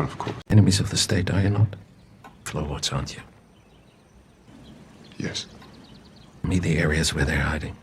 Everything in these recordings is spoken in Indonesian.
Well, of course. Enemies of the state, are you not? Floorwards, aren't you? Yes. Me the areas where they're hiding.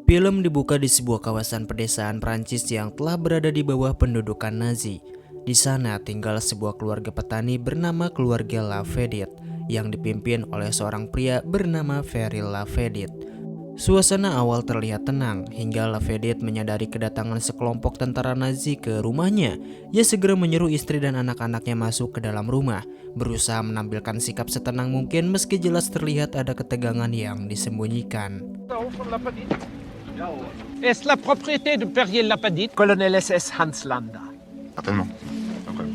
Film dibuka di sebuah kawasan pedesaan Prancis yang telah berada di bawah pendudukan Nazi. Di sana tinggal sebuah keluarga petani bernama keluarga Lafayette yang dipimpin oleh seorang pria bernama Ferry Lafayette. Suasana awal terlihat tenang hingga Lafayette menyadari kedatangan sekelompok tentara Nazi ke rumahnya. Ia segera menyuruh istri dan anak-anaknya masuk ke dalam rumah, berusaha menampilkan sikap setenang mungkin meski jelas terlihat ada ketegangan yang disembunyikan. Est-ce la propriété de Perrier Lapadite, colonel SS Hans Landa? Certainement. Okay.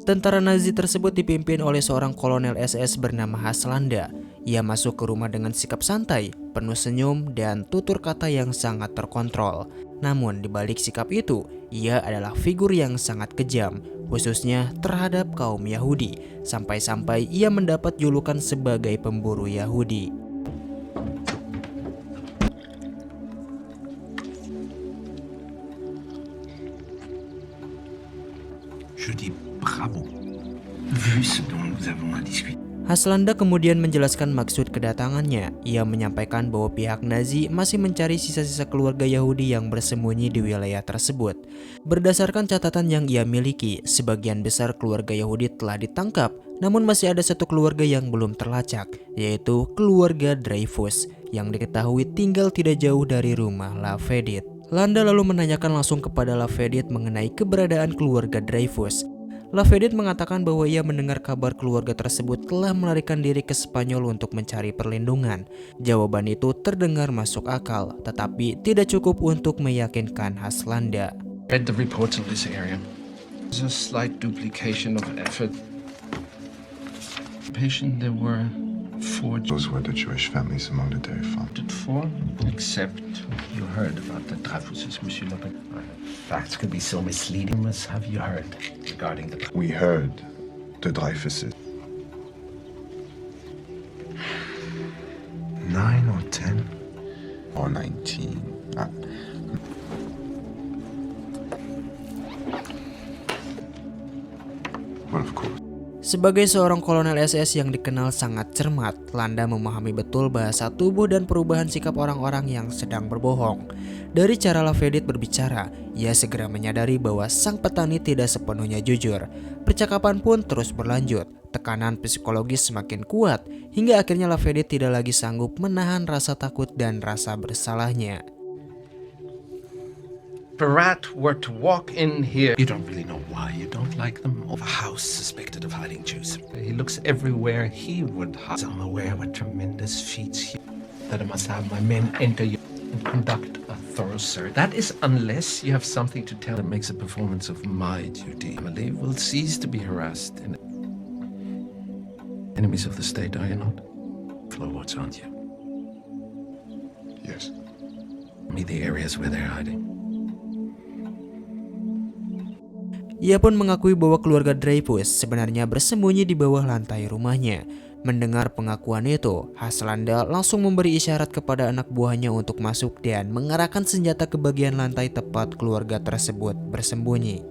Tentara Nazi tersebut dipimpin oleh seorang kolonel SS bernama Hans Landa. Ia masuk ke rumah dengan sikap santai, penuh senyum dan tutur kata yang sangat terkontrol. Namun di balik sikap itu, ia adalah figur yang sangat kejam, khususnya terhadap kaum Yahudi. Sampai-sampai ia mendapat julukan sebagai pemburu Yahudi. Je dis bravo, vu ce dont nous avons à discuter. Haslanda kemudian menjelaskan maksud kedatangannya. Ia menyampaikan bahwa pihak Nazi masih mencari sisa-sisa keluarga Yahudi yang bersembunyi di wilayah tersebut. Berdasarkan catatan yang ia miliki, sebagian besar keluarga Yahudi telah ditangkap, namun masih ada satu keluarga yang belum terlacak, yaitu keluarga Dreyfus, yang diketahui tinggal tidak jauh dari rumah Lafayette. Landa lalu menanyakan langsung kepada Lafayette mengenai keberadaan keluarga Dreyfus. Lafayette mengatakan bahwa ia mendengar kabar keluarga tersebut telah melarikan diri ke Spanyol untuk mencari perlindungan. Jawaban itu terdengar masuk akal, tetapi tidak cukup untuk meyakinkan Haslanda. Read the reports of this area. There's a slight duplication of effort. Patient, there were 4. Those were the Jewish families among the dairy farm. 4, except you heard about the Dreyfuses, Monsieur Lopin. Facts could be so misleading. Must have you heard regarding the... We heard the Dreyfuses. 9 or 10 or 19. Well, of course. Sebagai seorang kolonel SS yang dikenal sangat cermat, Landa memahami betul bahasa tubuh dan perubahan sikap orang-orang yang sedang berbohong. Dari cara Lafayette berbicara, ia segera menyadari bahwa sang petani tidak sepenuhnya jujur. Percakapan pun terus berlanjut. Tekanan psikologis semakin kuat, hingga akhirnya Lafayette tidak lagi sanggup menahan rasa takut dan rasa bersalahnya. Barat were to walk in here. You don't really know why you don't like them. Of a house suspected of hiding Jews. He looks everywhere he would hide. I'm aware what tremendous feats he... that I must have my men enter you and conduct a thorough search. That is unless you have something to tell that makes a performance of my duty. Family will cease to be harassed. And... Enemies of the state, are you not? Floorwards, aren't you? Yes. Me the areas where they're hiding. Ia pun mengakui bahwa keluarga Dreyfus sebenarnya bersembunyi di bawah lantai rumahnya. Mendengar pengakuan itu, Haslanda langsung memberi isyarat kepada anak buahnya untuk masuk dan mengarahkan senjata ke bagian lantai tempat keluarga tersebut bersembunyi.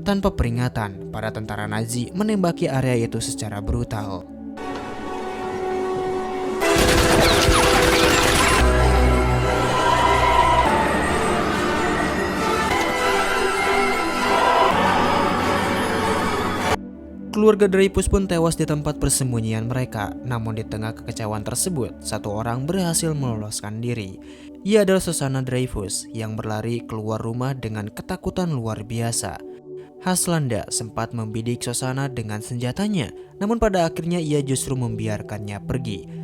Tanpa peringatan, para tentara Nazi menembaki area itu secara brutal. Keluarga Dreyfus pun tewas di tempat persembunyian mereka. Namun di tengah kekecewaan tersebut, satu orang berhasil meloloskan diri. Ia adalah Susanna Dreyfus yang berlari keluar rumah dengan ketakutan luar biasa. Haslanda sempat membidik Susanna dengan senjatanya, namun pada akhirnya ia justru membiarkannya pergi.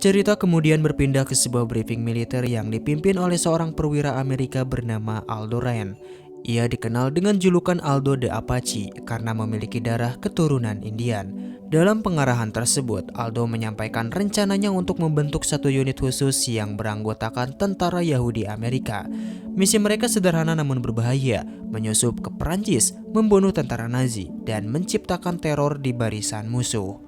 Cerita kemudian berpindah ke sebuah briefing militer yang dipimpin oleh seorang perwira Amerika bernama Aldo Ren. Ia dikenal dengan julukan Aldo the Apache karena memiliki darah keturunan Indian. Dalam pengarahan tersebut, Aldo menyampaikan rencananya untuk membentuk satu unit khusus yang beranggotakan tentara Yahudi Amerika. Misi mereka sederhana namun berbahaya, menyusup ke Perancis, membunuh tentara Nazi, dan menciptakan teror di barisan musuh.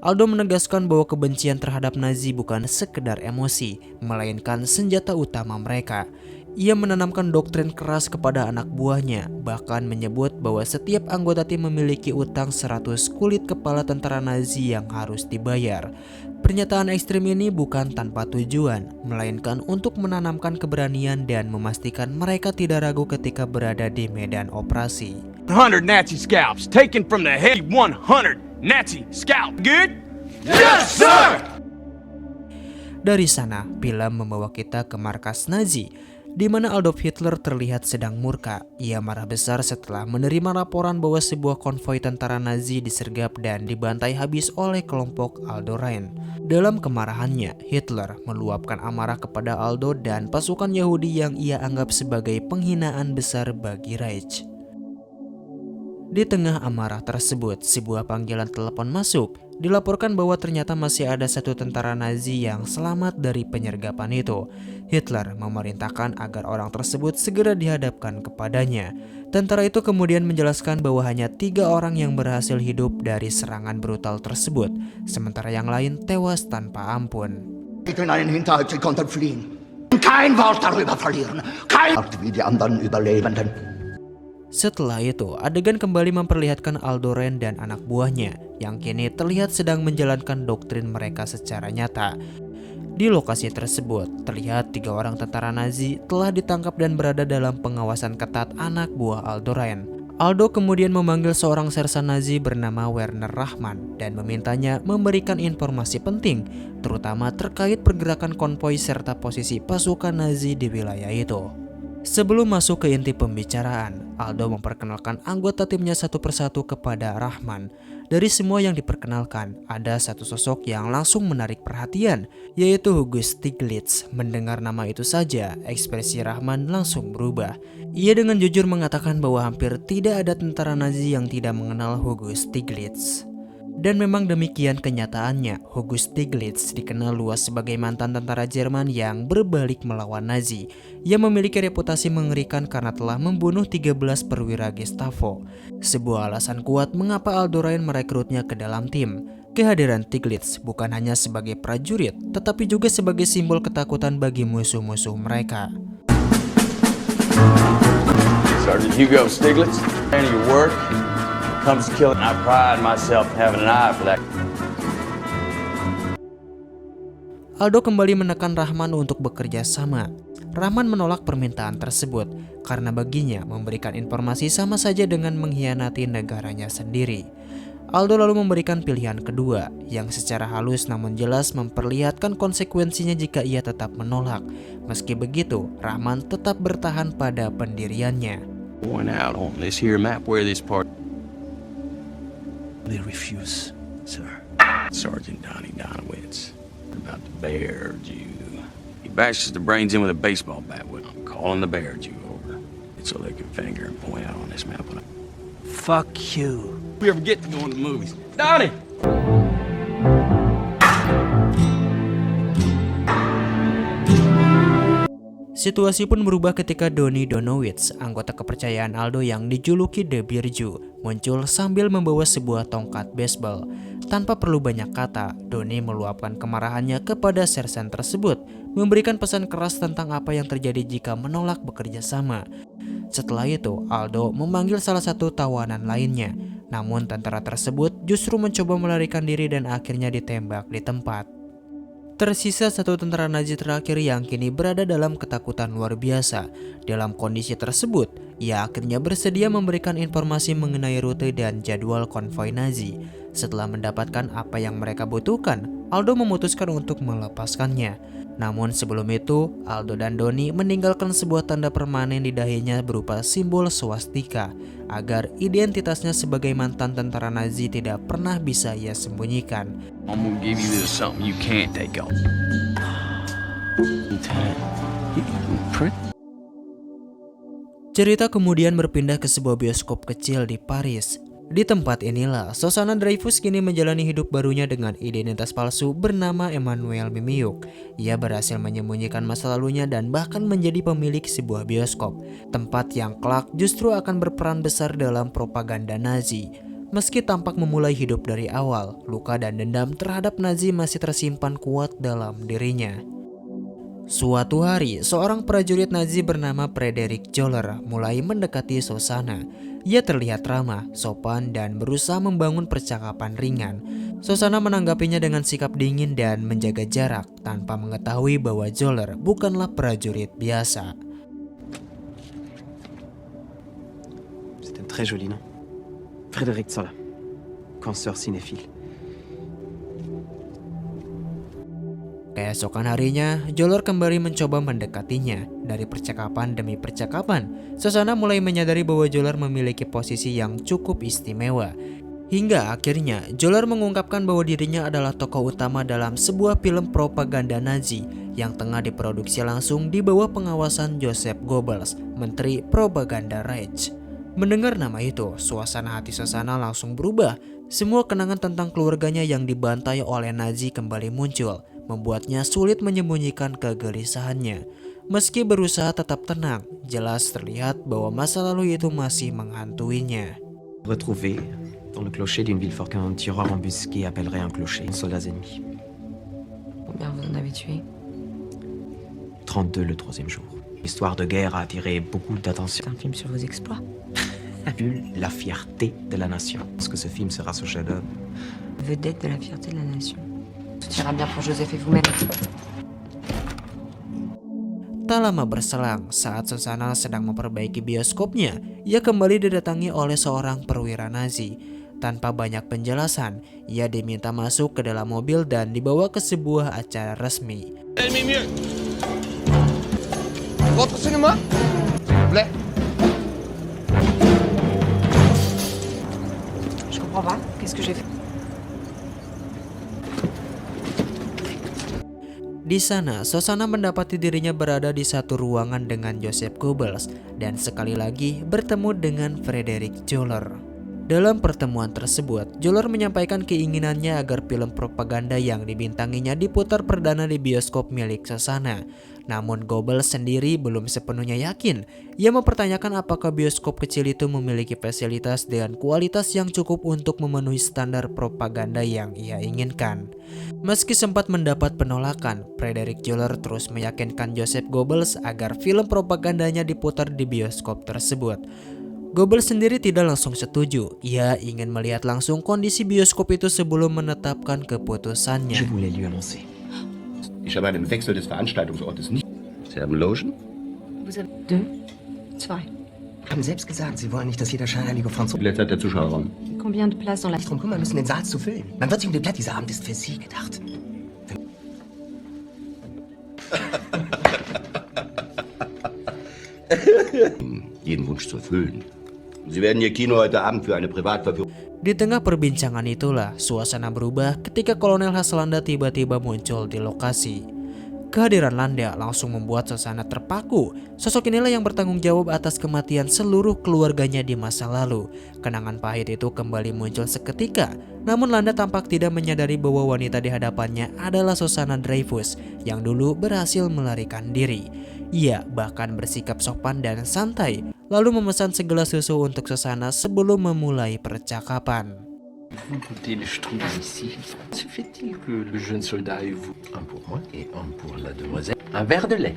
Aldo menegaskan bahwa kebencian terhadap Nazi bukan sekedar emosi, melainkan senjata utama mereka. Ia menanamkan doktrin keras kepada anak buahnya, bahkan menyebut bahwa setiap anggota tim memiliki utang 100 kulit kepala tentara Nazi yang harus dibayar. Pernyataan ekstrim ini bukan tanpa tujuan, melainkan untuk menanamkan keberanian dan memastikan mereka tidak ragu ketika berada di medan operasi. 100 Nazi scalps taken from the head. 100 Nazi scalp. Good? Yes, sir! Dari sana, film membawa kita ke markas Nazi, di mana Adolf Hitler terlihat sedang murka. Ia marah besar setelah menerima laporan bahwa sebuah konvoi tentara Nazi disergap dan dibantai habis oleh kelompok Aldo Rhein. Dalam kemarahannya, Hitler meluapkan amarah kepada Aldo dan pasukan Yahudi yang ia anggap sebagai penghinaan besar bagi Reich. Di tengah amarah tersebut, sebuah panggilan telepon masuk. Dilaporkan bahwa ternyata masih ada satu tentara Nazi yang selamat dari penyergapan itu. Hitler memerintahkan agar orang tersebut segera dihadapkan kepadanya. Tentara itu kemudian menjelaskan bahwa hanya 3 orang yang berhasil hidup dari serangan brutal tersebut, sementara yang lain tewas tanpa ampun. In einen Hinterhalt, sie konnten fliehen. Kein Wort darüber verlieren. Kein Wort wie die anderen Überlebenden. Setelah itu, adegan kembali memperlihatkan Aldo Rhein dan anak buahnya yang kini terlihat sedang menjalankan doktrin mereka secara nyata. Di lokasi tersebut, terlihat 3 orang tentara Nazi telah ditangkap dan berada dalam pengawasan ketat anak buah Aldo Rhein. Aldo kemudian memanggil seorang sersan Nazi bernama Werner Rahman dan memintanya memberikan informasi penting, terutama terkait pergerakan konvoi serta posisi pasukan Nazi di wilayah itu. Sebelum masuk ke inti pembicaraan, Aldo memperkenalkan anggota timnya satu persatu kepada Rahman. Dari semua yang diperkenalkan, ada satu sosok yang langsung menarik perhatian, yaitu Hugo Stiglitz. Mendengar nama itu saja, ekspresi Rahman langsung berubah. Ia dengan jujur mengatakan bahwa hampir tidak ada tentara Nazi yang tidak mengenal Hugo Stiglitz. Dan memang demikian kenyataannya, Hugo Stiglitz dikenal luas sebagai mantan tentara Jerman yang berbalik melawan Nazi. Ia memiliki reputasi mengerikan karena telah membunuh 13 perwira Gestapo. Sebuah alasan kuat mengapa Aldo Rhein merekrutnya ke dalam tim. Kehadiran Stiglitz bukan hanya sebagai prajurit, tetapi juga sebagai simbol ketakutan bagi musuh-musuh mereka. Sergeant Hugo Stiglitz, and your work comes to killing. I pride myself in having an eye for that. Aldo kembali menekan Rahman untuk bekerja sama. Rahman menolak permintaan tersebut karena baginya memberikan informasi sama saja dengan mengkhianati negaranya sendiri. Aldo lalu memberikan pilihan kedua yang secara halus namun jelas memperlihatkan konsekuensinya jika ia tetap menolak. Meski begitu, Rahman tetap bertahan pada pendiriannya. Point out on this here map where this part. They refuse, sir. Sergeant Donnie Donowitz about the Bear Jew. He bashes the brains in with a baseball bat. I'm calling the Bear Jew over. It's so they can finger and point out on this map. Fuck you. We ever get to go in the movies? Donnie! Situasi pun berubah ketika Donnie Donowitz, anggota kepercayaan Aldo yang dijuluki The Bear Jew, muncul sambil membawa sebuah tongkat baseball. Tanpa perlu banyak kata, Donnie meluapkan kemarahannya kepada sersan tersebut, memberikan pesan keras tentang apa yang terjadi jika menolak bekerja sama. Setelah itu, Aldo memanggil salah satu tawanan lainnya, namun tentara tersebut justru mencoba melarikan diri dan akhirnya ditembak di tempat. Tersisa satu tentara Nazi terakhir yang kini berada dalam ketakutan luar biasa. Dalam kondisi tersebut, ia akhirnya bersedia memberikan informasi mengenai rute dan jadwal konvoi Nazi. Setelah mendapatkan apa yang mereka butuhkan, Aldo memutuskan untuk melepaskannya. Namun sebelum itu, Aldo dan Donnie meninggalkan sebuah tanda permanen di dahinya berupa simbol swastika, agar identitasnya sebagai mantan tentara Nazi tidak pernah bisa ia sembunyikan. I'm gonna give you this something you can't take off. Lieutenant, you print? Cerita kemudian berpindah ke sebuah bioskop kecil di Paris. Di tempat inilah, Shosanna Dreyfus kini menjalani hidup barunya dengan identitas palsu bernama Emmanuel Mimiuk. Ia berhasil menyembunyikan masa lalunya dan bahkan menjadi pemilik sebuah bioskop, tempat yang kelak justru akan berperan besar dalam propaganda Nazi. Meski tampak memulai hidup dari awal, luka dan dendam terhadap Nazi masih tersimpan kuat dalam dirinya. Suatu hari, seorang prajurit Nazi bernama Frederick Joller mulai mendekati Shosanna. Ia terlihat ramah, sopan, dan berusaha membangun percakapan ringan. Shosanna menanggapinya dengan sikap dingin dan menjaga jarak tanpa mengetahui bahwa Joller bukanlah prajurit biasa. C'est un très joli nom. Frédéric Zoller, penseur cinéphile. Keesokan harinya, Joller kembali mencoba mendekatinya. Dari percakapan demi percakapan, Shosanna mulai menyadari bahwa Joller memiliki posisi yang cukup istimewa. Hingga akhirnya, Joller mengungkapkan bahwa dirinya adalah tokoh utama dalam sebuah film propaganda Nazi yang tengah diproduksi langsung di bawah pengawasan Joseph Goebbels, Menteri Propaganda Reich. Mendengar nama itu, suasana hati Shosanna langsung berubah. Semua kenangan tentang keluarganya yang dibantai oleh Nazi kembali muncul, membuatnya sulit menyembunyikan kegelisahannya. Meski berusaha tetap tenang, jelas terlihat bahwa masa lalu itu masih menghantuinya. Retrouvé dans le clocher d'une ville forte qu'un tireur embusqué appellerait un clocher, soldats ennemis. Combien vous en avez tué? 32 le troisième jour. L'histoire de guerre a attiré beaucoup d'attention. C'est un film sur vos exploits. La fierté de la nation. Est-ce que ce film sera ce chef-d'œuvre? Vedette de la fierté de la nation. Tout ira bien pour Joseph et vous-même. Tak lama berselang, saat Shosanna sedang memperbaiki bioskopnya, ia kembali didatangi oleh seorang perwira Nazi. Tanpa banyak penjelasan, ia diminta masuk ke dalam mobil dan dibawa ke sebuah acara resmi. Votre cinéma? Plaît. Je comprends pas. Qu'est-ce que j'ai fait? Di sana, Shosanna mendapati dirinya berada di satu ruangan dengan Joseph Goebbels dan sekali lagi bertemu dengan Frederick Joller. Dalam pertemuan tersebut, Joller menyampaikan keinginannya agar film propaganda yang dibintanginya diputar perdana di bioskop milik Shosanna. Namun Goebbels sendiri belum sepenuhnya yakin. Ia mempertanyakan apakah bioskop kecil itu memiliki fasilitas dan kualitas yang cukup untuk memenuhi standar propaganda yang ia inginkan. Meski sempat mendapat penolakan, Frederick Joller terus meyakinkan Joseph Goebbels agar film propagandanya diputar di bioskop tersebut. Goebbels sendiri tidak langsung setuju. Ia ingin melihat langsung kondisi bioskop itu sebelum menetapkan keputusannya. Je voulais lui annoncer. Ich habe einen Wechsel des Veranstaltungsortes nicht. Sie haben Logen? Vous avez 2, 2. Haben selbst gesagt, Sie wollen nicht, dass jeder scheinheilige Franzose... Wie viel hat der Zuschauerraum? Combien de places dans la... Drum kümmern müssen, den Saal zu füllen. Man wird sich um den Platz, dieser Abend ist für Sie gedacht. Jeden Wunsch zu erfüllen. Sie werden Ihr Kino heute Abend für eine Privatverführung... Di tengah perbincangan itulah, suasana berubah ketika Kolonel Haslanda tiba-tiba muncul di lokasi. Kehadiran Landa langsung membuat Shosanna terpaku. Sosok inilah yang bertanggung jawab atas kematian seluruh keluarganya di masa lalu. Kenangan pahit itu kembali muncul seketika. Namun Landa tampak tidak menyadari bahwa wanita di hadapannya adalah Shosanna Dreyfus yang dulu berhasil melarikan diri. Ia bahkan bersikap sopan dan santai, lalu memesan segelas susu untuk Shosanna sebelum memulai percakapan. Écoutez, je trouve ici, se fait-il que le jeune soldat et vous, un pour moi et un pour la demoiselle, un verre de lait?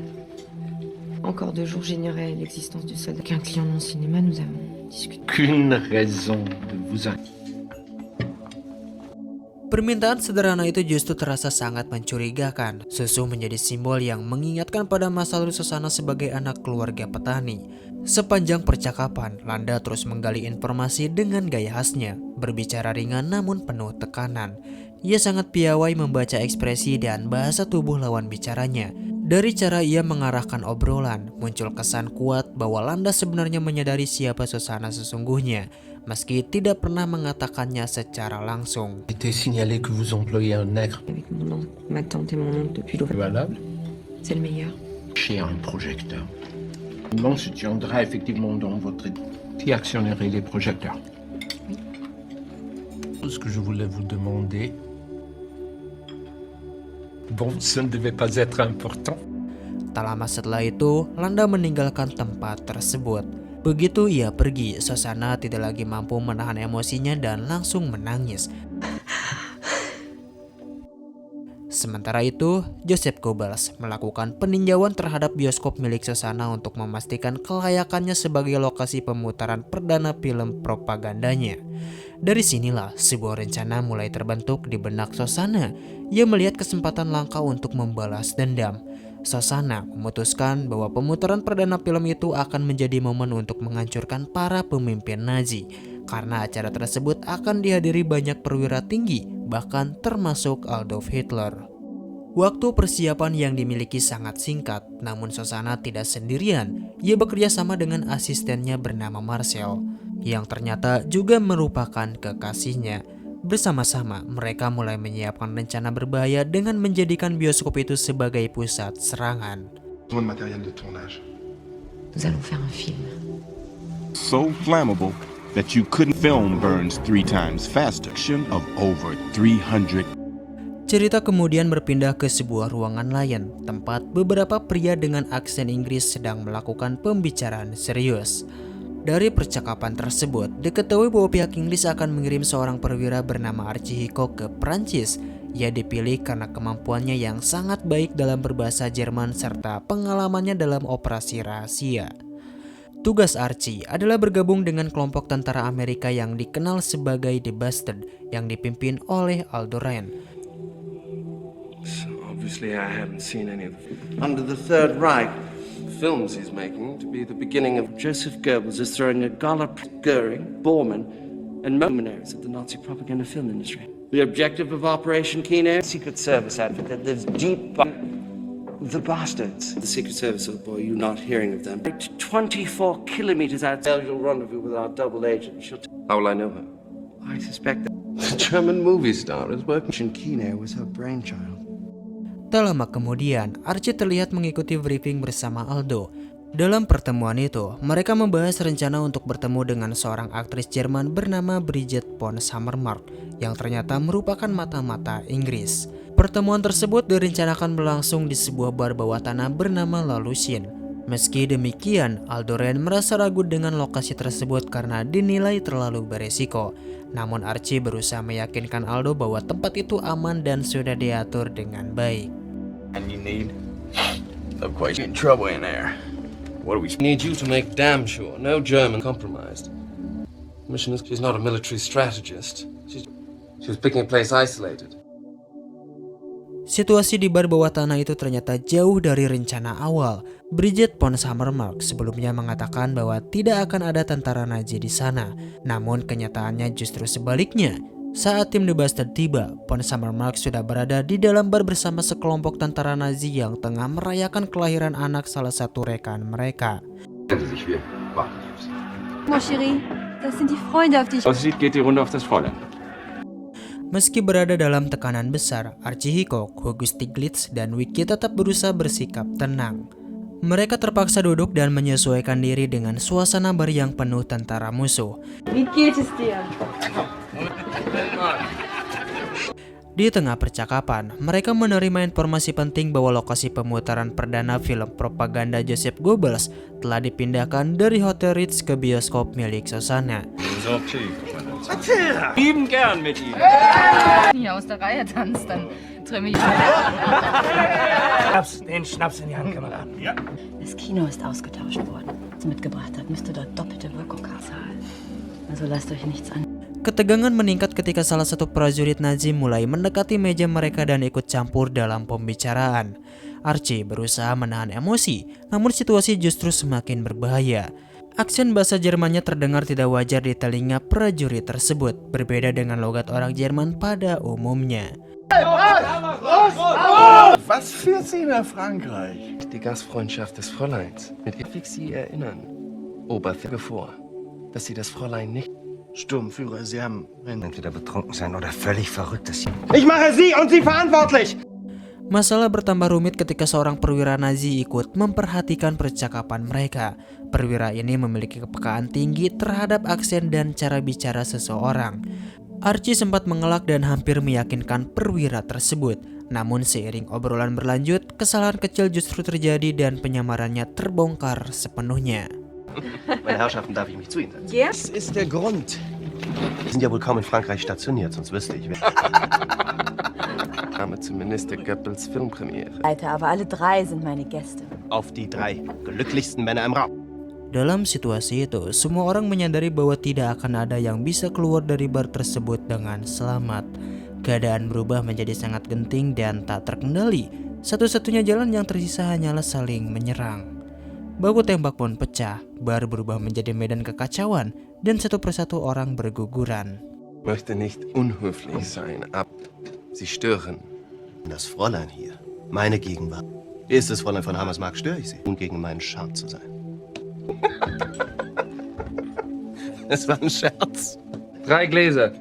Encore 2 jours, j'ignorais l'existence du soldat. Qu'un client de mon cinéma, nous avons discuté. Qu'une raison de vous inquiéter. Permintaan sederhana itu justru terasa sangat mencurigakan. Susu menjadi simbol yang mengingatkan pada masa lalu Shosanna sebagai anak keluarga petani. Sepanjang percakapan, Landa terus menggali informasi dengan gaya khasnya, berbicara ringan namun penuh tekanan. Ia sangat piawai membaca ekspresi dan bahasa tubuh lawan bicaranya. Dari cara ia mengarahkan obrolan, muncul kesan kuat bahwa Landa sebenarnya menyadari siapa Shosanna sesungguhnya, meski tidak pernah mengatakannya secara langsung. Il était signalé que vous employez un nègre. Avec mon nom, ma tante et mon oncle depuis l'autre. Valable. C'est le meilleur. Chez un projecteur. On se tiendra effectivement dans votre... Qui actionnerait les projecteurs? Ce que je voulais vous demander. Bon, ça ne devait pas être important. Tak lama setelah itu, Landa meninggalkan tempat tersebut. Begitu ia pergi, Shosanna tidak lagi mampu menahan emosinya dan langsung menangis. Sementara itu, Joseph Goebbels melakukan peninjauan terhadap bioskop milik Shosanna untuk memastikan kelayakannya sebagai lokasi pemutaran perdana film propagandanya. Dari sinilah sebuah rencana mulai terbentuk di benak Shosanna. Ia melihat kesempatan langka untuk membalas dendam. Shosanna memutuskan bahwa pemutaran perdana film itu akan menjadi momen untuk menghancurkan para pemimpin Nazi, karena acara tersebut akan dihadiri banyak perwira tinggi, bahkan termasuk Adolf Hitler. Waktu persiapan yang dimiliki sangat singkat, namun Shosanna tidak sendirian. Ia bekerja sama dengan asistennya bernama Marcel, yang ternyata juga merupakan kekasihnya. Bersama-sama, mereka mulai menyiapkan rencana berbahaya dengan menjadikan bioskop itu sebagai pusat serangan. Besoin de matériel de tournage. Nous allons faire un film. So flammable that you couldn't film burns 3 times faster. Of over 300. Cerita kemudian berpindah ke sebuah ruangan lain, tempat beberapa pria dengan aksen Inggris sedang melakukan pembicaraan serius. Dari percakapan tersebut, diketahui bahwa pihak Inggris akan mengirim seorang perwira bernama Archie Hickok ke Prancis. Ia dipilih karena kemampuannya yang sangat baik dalam berbahasa Jerman serta pengalamannya dalam operasi rahasia. Tugas Archie adalah bergabung dengan kelompok tentara Amerika yang dikenal sebagai The Bastard yang dipimpin oleh Aldo Ren. So obviously I haven't seen any of them. Under the Third Reich, films he's making to be the beginning of Joseph Goebbels is throwing a gallop Goering, Bormann, and luminaries of the Nazi propaganda film industry. The objective of Operation Keen Air? Secret Service outfit that lives deep by the bastards. The Secret Service, old boy, you're not hearing of them. 24 kilometers out there, you'll rendezvous with our double agent. How will I know her? I suspect that The German movie star is working. Keen Air was her brainchild. Tak lama kemudian, Archie terlihat mengikuti briefing bersama Aldo. Dalam pertemuan itu, mereka membahas rencana untuk bertemu dengan seorang aktris Jerman bernama Bridget von Hammermark yang ternyata merupakan mata-mata Inggris. Pertemuan tersebut direncanakan berlangsung di sebuah bar bawah tanah bernama La Lucine. Meski demikian, Aldo Ren merasa ragu dengan lokasi tersebut karena dinilai terlalu beresiko. Namun Archie berusaha meyakinkan Aldo bahwa tempat itu aman dan sudah diatur dengan baik. And you need? Of course, you're in trouble in there. What do we Need you to make damn sure no German compromised. Mission is she's not a military strategist. She was picking a place isolated. Situasi di bar bawah tanah itu ternyata jauh dari rencana awal. Bridget von Hammermark sebelumnya mengatakan bahwa tidak akan ada tentara Nazi di sana. Namun kenyataannya justru sebaliknya. Saat tim The Bastard tiba, von Hammermark sudah berada di dalam bar bersama sekelompok tentara Nazi yang tengah merayakan kelahiran anak salah satu rekan mereka. Mon chéri, das sind die Freunde, auf die ich... Aussieht, geht die Runde auf das Fräulein. Meski berada dalam tekanan besar, Archie Hickok, Hugo Stiglitz, dan Wiki tetap berusaha bersikap tenang. Mereka terpaksa duduk dan menyesuaikan diri dengan suasana bar yang penuh tentara musuh. Wie geht es dir? Di tengah percakapan, mereka menerima informasi penting bahwa lokasi pemutaran perdana film propaganda Joseph Goebbels telah dipindahkan dari Hotel Ritz ke bioskop milik Shosanna. Lieben gern mit ihm. Hier aus der Reihe tanzt, dann trimme ich. Den Schnaps in die Hand, Kamerad. Ja. Das Kino ist ausgetauscht worden. Was ihr mitgebracht habt, müsst ihr dort doppelte Wirkung zahlen. Also lasst euch nichts an. Ketegangan meningkat ketika salah satu prajurit Nazi mulai mendekati meja mereka dan ikut campur dalam pembicaraan. Archie berusaha menahan emosi, namun situasi justru semakin berbahaya. Aksen bahasa Jermannya terdengar tidak wajar di telinga prajurit tersebut, berbeda dengan logat orang Jerman pada umumnya. Was führt Sie nach Frankreich? Die Gastfreundschaft des Fräuleins. Mit ihr Sie erinnern. Oberfläche vor, dass Sie das Fräulein nicht... Sturmführer, Sie haben entweder betrunken sein oder völlig verrückt. Ich mache Sie und Sie verantwortlich! Masalah bertambah rumit ketika seorang perwira Nazi ikut memperhatikan percakapan mereka. Perwira ini memiliki kepekaan tinggi terhadap aksen dan cara bicara seseorang. Archie sempat mengelak dan hampir meyakinkan perwira tersebut. Namun seiring obrolan berlanjut, kesalahan kecil justru terjadi dan penyamarannya terbongkar sepenuhnya. Meine Herrschaften, darf ich mich zu Ihnen setzen? Ja. Das ist der Grund. Sie sind ja wohl kaum in Frankreich stationiert, sonst wüsste ich. Name zumindest der Goebbels Filmpremiere. Aber alle 3 sind meine Gäste. Auf die 3 glücklichsten Männer im Raum. Dalam situasi itu, semua orang menyadari bahwa tidak akan ada yang bisa keluar dari bar tersebut dengan selamat. Keadaan berubah menjadi sangat genting dan tak terkendali. Satu-satunya jalan yang tersisa hanyalah saling menyerang. Baku tembak pun pecah, bar berubah menjadi medan kekacauan, dan satu persatu orang berguguran. Möchte nicht unhöflich sein, ab. Sie stören. Das Fräulein hier, meine Gegenwart. Ist es Fräulein von Hammersmark, störe ich Sie, um gegen meinen Charme zu sein. Es war ein Scherz. 3 Gläser.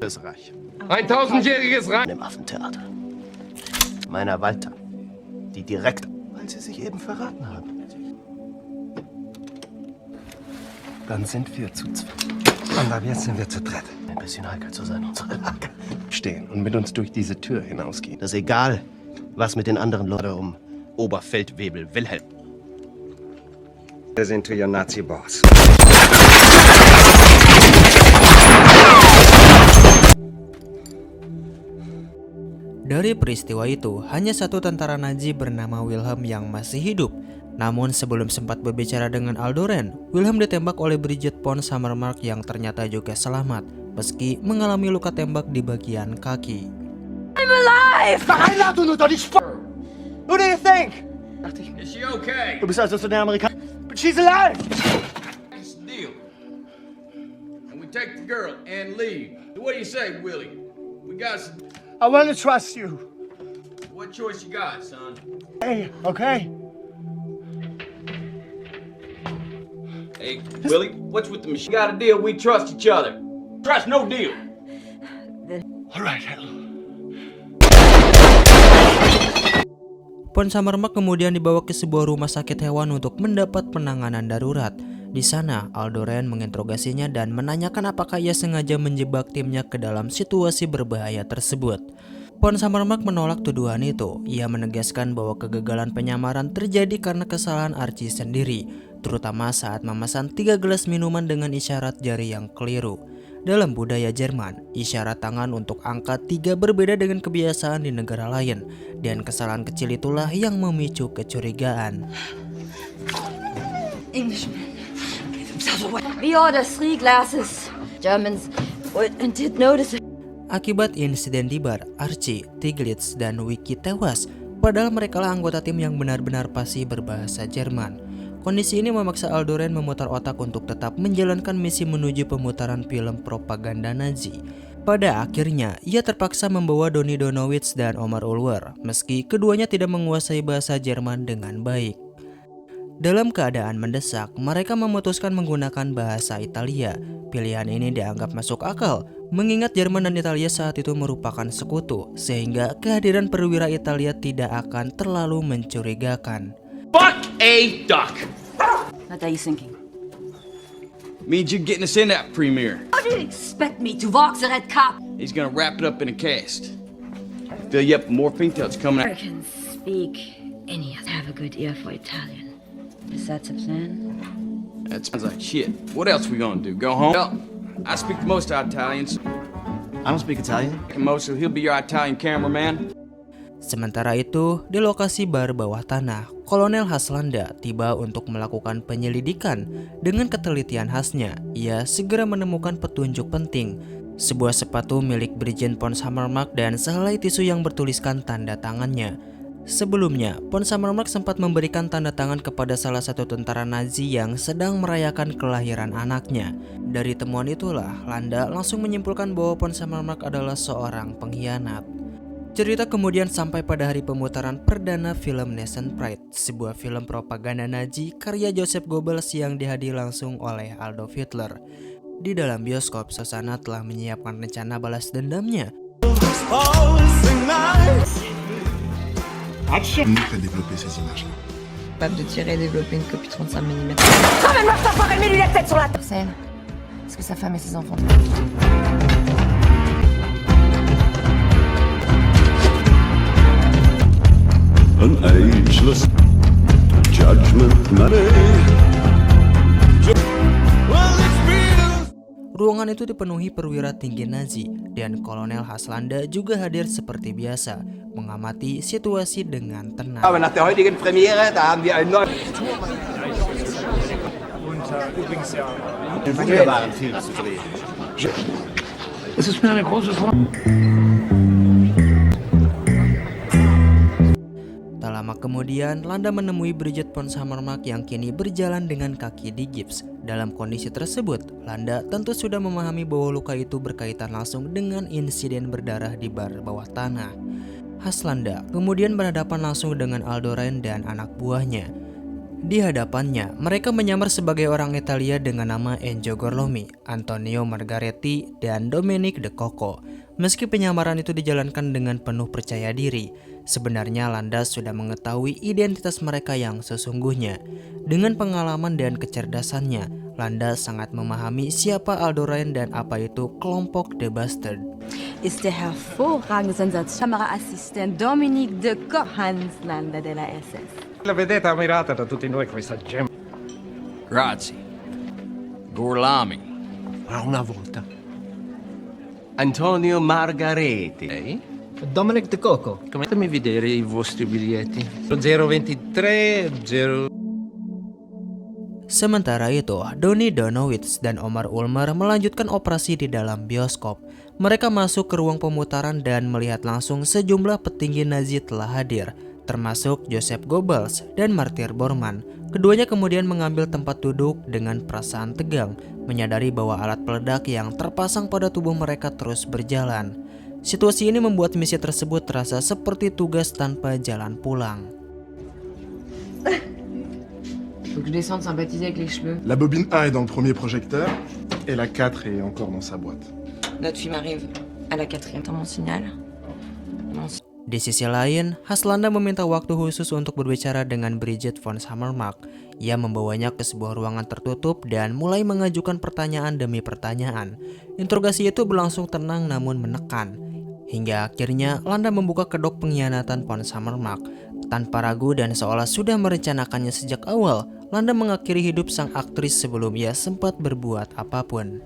Das Reich. 1000-jähriges Reich. Im Affentheater. Meiner Walter. Die direkt, weil sie sich eben verraten haben. Dann sind wir zu zweit. Und ab jetzt sind wir zu dritt. Ein bisschen heikel zu sein, unsere Lage. Stehen und mit uns durch diese Tür hinausgehen. Das ist egal, was mit den anderen Leuten um Oberfeldwebel Wilhelm. Wir sind to your Nazi boss. Dari peristiwa itu, hanya satu tentara Nazi bernama Wilhelm yang masih hidup. Namun sebelum sempat berbicara dengan Aldoren, Wilhelm ditembak oleh Bridget von Hammermark yang ternyata juga selamat, meski mengalami luka tembak di bagian kaki. I'm alive! Vereinlagt und unter die Spur! Who do you think? Is she okay? Du bist also zu den Amerikanern. But she's alive! It's the deal. And we take the girl and leave. What do you say, Willie? We got some... I want to trust you. What choice you got, son? Hey, okay? Hey, Willie, what's with the machine? Got a deal, we trust each other. Trust no deal. All right, hell. Von Hammermark kemudian dibawa ke sebuah rumah sakit hewan untuk mendapat penanganan darurat. Di sana, Aldoren menginterogasinya dan menanyakan apakah ia sengaja menjebak timnya ke dalam situasi berbahaya tersebut. Von Hammermark menolak tuduhan itu. Ia menegaskan bahwa kegagalan penyamaran terjadi karena kesalahan Archie sendiri, terutama saat memesan 3 gelas minuman dengan isyarat jari yang keliru. Dalam budaya Jerman, isyarat tangan untuk angka 3 berbeda dengan kebiasaan di negara lain, dan kesalahan kecil itulah yang memicu kecurigaan. Englishman. We order 3 glasses. Germans did notice it. Akibat insiden di bar, Archie, Tiglitz, dan Wiki tewas, padahal merekalah anggota tim yang benar-benar fasih berbahasa Jerman. Kondisi ini memaksa Aldoren memutar otak untuk tetap menjalankan misi menuju pemutaran film propaganda Nazi. Pada akhirnya, ia terpaksa membawa Donny Donowitz dan Omar Ulwer, meski keduanya tidak menguasai bahasa Jerman dengan baik. Dalam keadaan mendesak, mereka memutuskan menggunakan bahasa Italia. Pilihan ini dianggap masuk akal, mengingat Jerman dan Italia saat itu merupakan sekutu, sehingga kehadiran perwira Italia tidak akan terlalu mencurigakan. Fuck a duck! What are you thinking? Means you're getting us in that premiere. How do you expect me to walk the red carpet? He's gonna wrap it up in a cast. Fill you up with morphine till it's coming out. Americans speak any. Have a good ear for Italian. Is that the plan? That sounds like shit. What else we gonna do? Go home? Well, I speak to most Italians. I don't speak Italian. Most, so he'll be your Italian cameraman. Sementara itu, di lokasi bar bawah tanah, Kolonel Haslanda tiba untuk melakukan penyelidikan. Dengan ketelitian khasnya, ia segera menemukan petunjuk penting, sebuah sepatu milik Brigjen von Hammermark dan sehelai tisu yang bertuliskan tanda tangannya. Sebelumnya, von Hammermark sempat memberikan tanda tangan kepada salah satu tentara Nazi yang sedang merayakan kelahiran anaknya. Dari temuan itulah, Landa langsung menyimpulkan bahwa von Hammermark adalah seorang pengkhianat. Cerita kemudian sampai pada hari pemutaran perdana film Nasenpride, sebuah film propaganda Nazi karya Joseph Goebbels yang dihadiri langsung oleh Adolf Hitler. Di dalam bioskop, Sosana telah menyiapkan rencana balas dendamnya. Nous fait développer ces images-là. Capable de tirer et développer une copie 35 mm. Ramène-moi ça par la tête sur la table. Marcel, est-ce que sa femme et ses enfants... An ageless judgment Ruangan itu dipenuhi perwira tinggi Nazi dan Kolonel Haslanda juga hadir seperti biasa, mengamati situasi dengan tenang. Nach der heutigen Premiere, da haben wir einen neuen... Wunderbaren Film zu drehen. Es ist mir eine große Freude. Tak lama kemudian, Landa menemui Bridget von Hammermark yang kini berjalan dengan kaki digips. Dalam kondisi tersebut, Landa tentu sudah memahami bahwa luka itu berkaitan langsung dengan insiden berdarah di bar bawah tanah. Haslanda kemudian berhadapan langsung dengan Aldorain dan anak buahnya. Di hadapannya, mereka menyamar sebagai orang Italia dengan nama Enzo Gorlomi, Antonio Margaretti, dan Dominic De Coco. Meski penyamaran itu dijalankan dengan penuh percaya diri, sebenarnya Landa sudah mengetahui identitas mereka yang sesungguhnya. Dengan pengalaman dan kecerdasannya, Landa sangat memahami siapa Aldorain dan apa itu kelompok The Bastard. Ist der hervorragende Sensationskameraassistent Dominic De Cohans Landa della SS. La vedete ammirata da tutti noi questa gemma. Grazie. Gorlami. Una volta. Antonio Margaretti. Dominic De Coco. Fatemi vedere i vostri biglietti. 023 0... Sementara itu, Donny Donowitz dan Omar Ulmer melanjutkan operasi di dalam bioskop. Mereka masuk ke ruang pemutaran dan melihat langsung sejumlah petinggi Nazi telah hadir, termasuk Joseph Goebbels dan Martyr Bormann. Keduanya kemudian mengambil tempat duduk dengan perasaan tegang, menyadari bahwa alat peledak yang terpasang pada tubuh mereka terus berjalan. Situasi ini membuat misi tersebut terasa seperti tugas tanpa jalan pulang. Faut que je descende sympathiser avec les cheveux. La bobine 1 est dans le premier projecteur et la 4 est encore dans sa boîte. Notre film arrive à la 4e. Dans mon signal. Di sisi lain, Haslanda meminta waktu khusus untuk berbicara dengan Bridget von Hammermark. Ia membawanya ke sebuah ruangan tertutup dan mulai mengajukan pertanyaan demi pertanyaan. Interogasi itu berlangsung tenang namun menekan. Hingga akhirnya Landa membuka kedok pengkhianatan von Hammermark. Tanpa ragu dan seolah sudah merencanakannya sejak awal, Landa mengakhiri hidup sang aktris sebelum ia sempat berbuat apapun.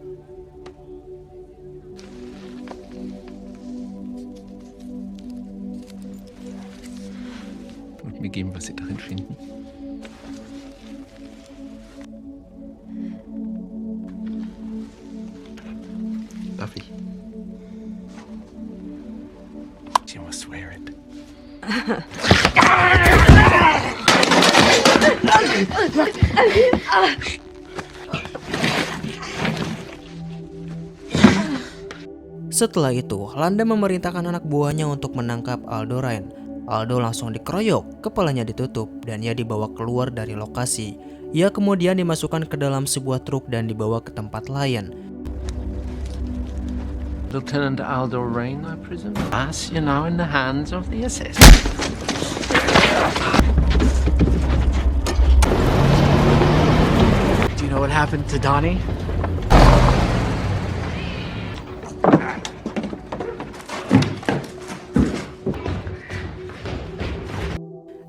Mir geben, was Sie darin finden. Darf ich? You must swear it. Setelah itu, Landa memerintahkan anak buahnya untuk menangkap Aldorain. Aldo langsung dikeroyok, kepalanya ditutup, dan ia dibawa keluar dari lokasi. Ia kemudian dimasukkan ke dalam sebuah truk dan dibawa ke tempat lain. Lieutenant Aldorain, I presume? Yes, you're now in the hands of the SS. Do you know what happened to Donnie?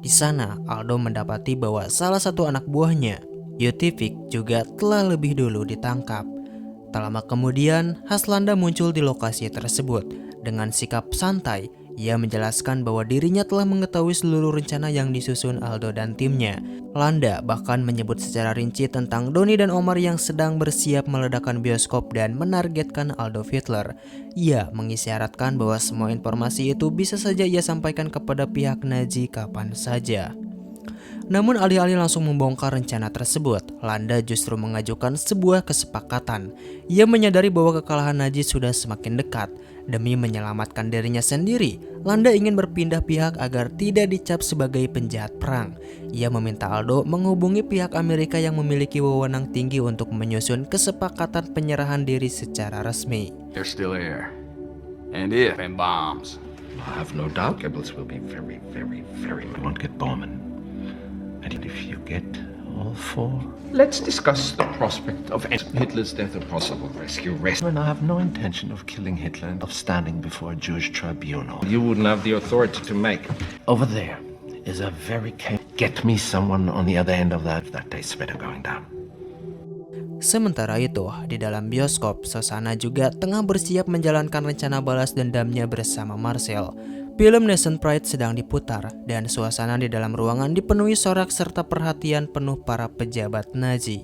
Di sana, Aldo mendapati bahwa salah satu anak buahnya, Jutivik, juga telah lebih dulu ditangkap. Tak lama kemudian, Haslanda muncul di lokasi tersebut. Dengan sikap santai, ia menjelaskan bahwa dirinya telah mengetahui seluruh rencana yang disusun Aldo dan timnya. Landa bahkan menyebut secara rinci tentang Donny dan Omar yang sedang bersiap meledakkan bioskop dan menargetkan Adolf Hitler. Ia mengisyaratkan bahwa semua informasi itu bisa saja ia sampaikan kepada pihak Nazi kapan saja. Namun alih-alih langsung membongkar rencana tersebut, Landa justru mengajukan sebuah kesepakatan. Ia menyadari bahwa kekalahan Nazi sudah semakin dekat. Demi menyelamatkan dirinya sendiri, Landa ingin berpindah pihak agar tidak dicap sebagai penjahat perang. Ia meminta Aldo menghubungi pihak Amerika yang memiliki wewenang tinggi untuk menyusun kesepakatan penyerahan diri secara resmi. They're still here. And if and bombs. I have no doubt Goebbels will be very, very, very won't get Bormann. And if you get all for. Let's discuss the prospect of Hitler's death, a possible rescue. And I have no intention of killing Hitler and of standing before a Jewish tribunal. You wouldn't have the authority to make. Over there is a very get me someone on the other end of that day's better going down. Sementara itu, di dalam bioskop, Shosanna juga tengah bersiap menjalankan rencana balas dendamnya bersama Marcel. Film Nation Pride sedang diputar, dan suasana di dalam ruangan dipenuhi sorak serta perhatian penuh para pejabat Nazi.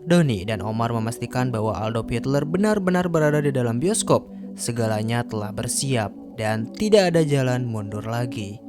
Donnie dan Omar memastikan bahwa Adolf Hitler benar-benar berada di dalam bioskop. Segalanya telah bersiap, dan tidak ada jalan mundur lagi.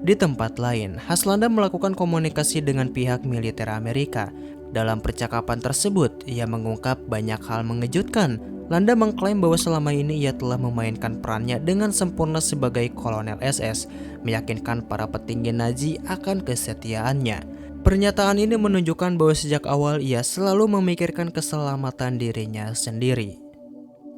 Di tempat lain, Haslanda melakukan komunikasi dengan pihak militer Amerika. Dalam percakapan tersebut, ia mengungkap banyak hal mengejutkan. Landa mengklaim bahwa selama ini ia telah memainkan perannya dengan sempurna sebagai kolonel SS, meyakinkan para petinggi Nazi akan kesetiaannya. Pernyataan ini menunjukkan bahwa sejak awal ia selalu memikirkan keselamatan dirinya sendiri.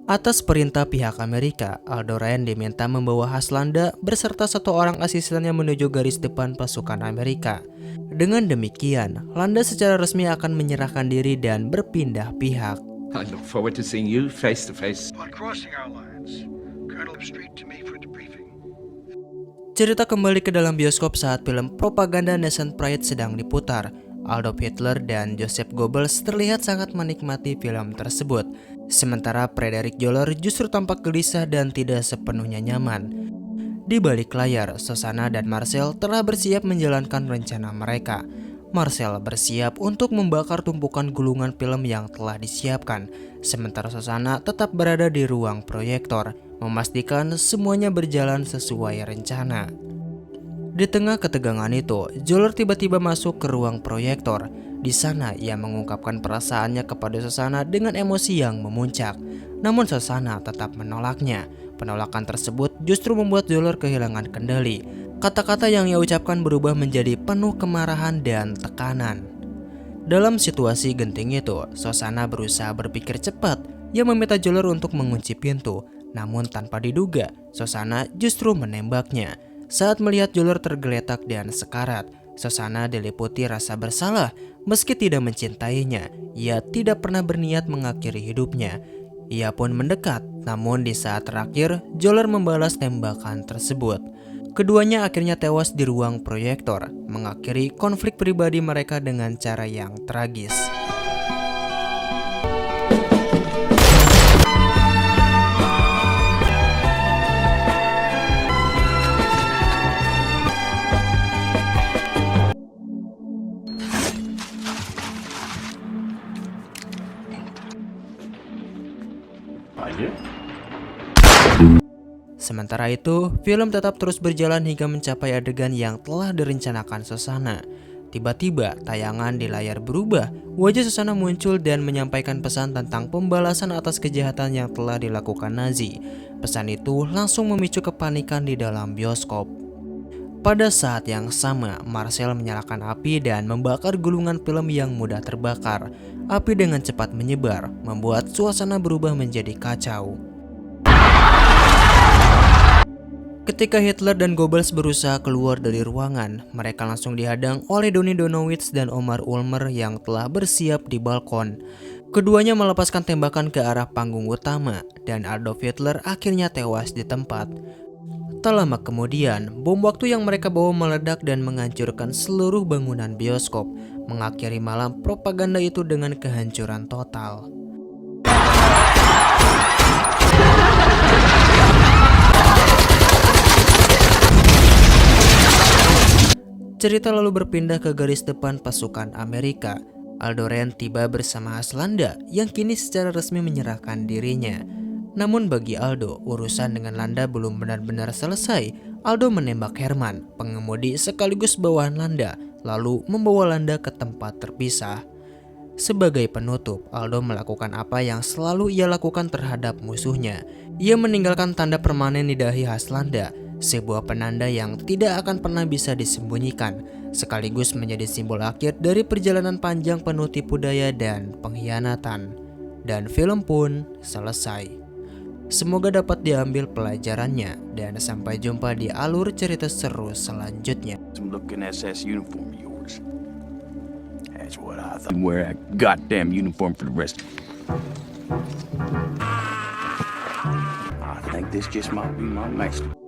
Atas perintah pihak Amerika, Aldo Raine diminta membawa Haslanda beserta satu orang asistennya menuju garis depan pasukan Amerika. Dengan demikian, Landa secara resmi akan menyerahkan diri dan berpindah pihak. I look forward to seeing you face to face. Upon crossing our lines, Colonel straight to me for debriefing. Cerita kembali ke dalam bioskop saat film propaganda Nation Pride sedang diputar. Adolf Hitler dan Joseph Goebbels terlihat sangat menikmati film tersebut. Sementara Friedrich Zoller justru tampak gelisah dan tidak sepenuhnya nyaman. Di balik layar, Shosanna dan Marcel telah bersiap menjalankan rencana mereka. Marcel bersiap untuk membakar tumpukan gulungan film yang telah disiapkan. Sementara Shosanna tetap berada di ruang proyektor, memastikan semuanya berjalan sesuai rencana. Di tengah ketegangan itu, Zoller tiba-tiba masuk ke ruang proyektor. Di sana ia mengungkapkan perasaannya kepada Shosanna dengan emosi yang memuncak. Namun Shosanna tetap menolaknya. Penolakan tersebut justru membuat Zoller kehilangan kendali. Kata-kata yang ia ucapkan berubah menjadi penuh kemarahan dan tekanan. Dalam situasi genting itu, Shosanna berusaha berpikir cepat. Ia meminta Zoller untuk mengunci pintu. Namun tanpa diduga, Shosanna justru menembaknya. Saat melihat Zoller tergeletak dan sekarat, Shosanna diliputi rasa bersalah. Meski tidak mencintainya, ia tidak pernah berniat mengakhiri hidupnya. Ia pun mendekat, namun di saat terakhir, Zoller membalas tembakan tersebut. Keduanya akhirnya tewas di ruang proyektor, mengakhiri konflik pribadi mereka dengan cara yang tragis. Sementara itu, film tetap terus berjalan hingga mencapai adegan yang telah direncanakan Shosanna. Tiba-tiba, tayangan di layar berubah. Wajah Shosanna muncul dan menyampaikan pesan tentang pembalasan atas kejahatan yang telah dilakukan Nazi. Pesan itu langsung memicu kepanikan di dalam bioskop. Pada saat yang sama, Marcel menyalakan api dan membakar gulungan film yang mudah terbakar. Api dengan cepat menyebar, membuat suasana berubah menjadi kacau. Ketika Hitler dan Goebbels berusaha keluar dari ruangan, mereka langsung dihadang oleh Donny Donowitz dan Omar Ulmer yang telah bersiap di balkon. Keduanya melepaskan tembakan ke arah panggung utama, dan Adolf Hitler akhirnya tewas di tempat. Tak lama kemudian, bom waktu yang mereka bawa meledak dan menghancurkan seluruh bangunan bioskop, mengakhiri malam propaganda itu dengan kehancuran total. Cerita lalu berpindah ke garis depan pasukan Amerika. Aldo Raine tiba bersama Haslanda yang kini secara resmi menyerahkan dirinya. Namun bagi Aldo, urusan dengan Landa belum benar-benar selesai. Aldo menembak Herman, pengemudi sekaligus bawahan Landa, lalu membawa Landa ke tempat terpisah. Sebagai penutup, Aldo melakukan apa yang selalu ia lakukan terhadap musuhnya. Ia meninggalkan tanda permanen di dahi Haslanda, sebuah penanda yang tidak akan pernah bisa disembunyikan, sekaligus menjadi simbol akhir dari perjalanan panjang penuh tipu daya dan pengkhianatan. Dan film pun selesai. Semoga dapat diambil pelajarannya, dan sampai jumpa di alur cerita seru selanjutnya. Some looking SS uniform of yours. That's what I thought. Wear a goddamn uniform for the rest. I think this just might be my master.